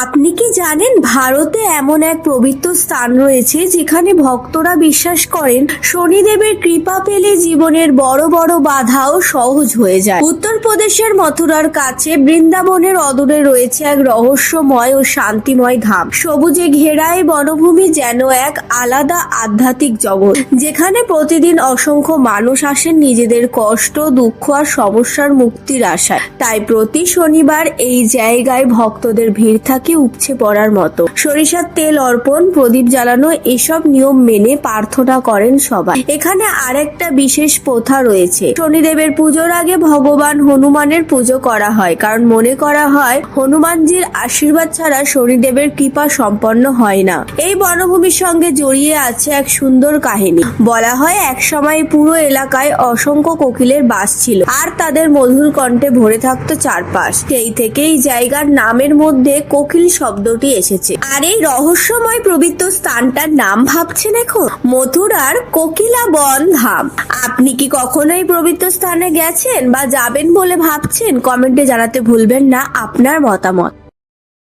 আপনি কি জানেন ভারতে এমন এক পবিত্র স্থান রয়েছে যেখানে ভক্তরা বিশ্বাস করেন শনিদেবের কৃপা পেলে জীবনের বড় বড় বাধাও সহজ হয়ে যায়। উত্তরপ্রদেশের মথুরার কাছে বৃন্দাবনের অদূরে রয়েছে এক রহস্যময় ও শান্তিময় ধাম। সবুজে ঘেরা এই বনভূমি যেন এক আলাদা আধ্যাত্মিক জগৎ, যেখানে প্রতিদিন অসংখ্য মানুষ আসেন নিজেদের কষ্ট, দুঃখ আর সমস্যার মুক্তির আশায়। তাই প্রতি শনিবার এই জায়গায় ভক্তদের ভিড় থাকে উপচে পড়ার মতো। সরিষার তেল অর্পণ, প্রদীপ জ্বালানো, এসব নিয়ম মেনে প্রার্থনা করেন সবাই। এখানে আরেকটা বিশেষ প্রথা রয়েছে, শনিদেবের পুজোর আগে ভগবান হনুমানের পুজো করা হয়, কারণ মনে করা হয় হনুমানজির আশীর্বাদ ছাড়া শনিদেবের কৃপা সম্পন্ন হয় না। এই বনভূমির সঙ্গে জড়িয়ে আছে এক সুন্দর কাহিনী। বলা হয় এক সময় পুরো এলাকায় অসংখ্য কোকিলের বাস ছিল, আর তাদের মধুর কণ্ঠে ভরে থাকতো চারপাশ। সেই থেকেই জায়গার নামের মধ্যে কোকিল শব্দটি এসেছে। আর এই রহস্যময় পবিত্র স্থানটার নাম ভাবছেন এখন? মথুরার কোকিলাবন ধাম। আপনি কি কখনো এই পবিত্র স্থানে গেছেন বা যাবেন বলে ভাবছেন? কমেন্টে জানাতে ভুলবেন না আপনার মতামত।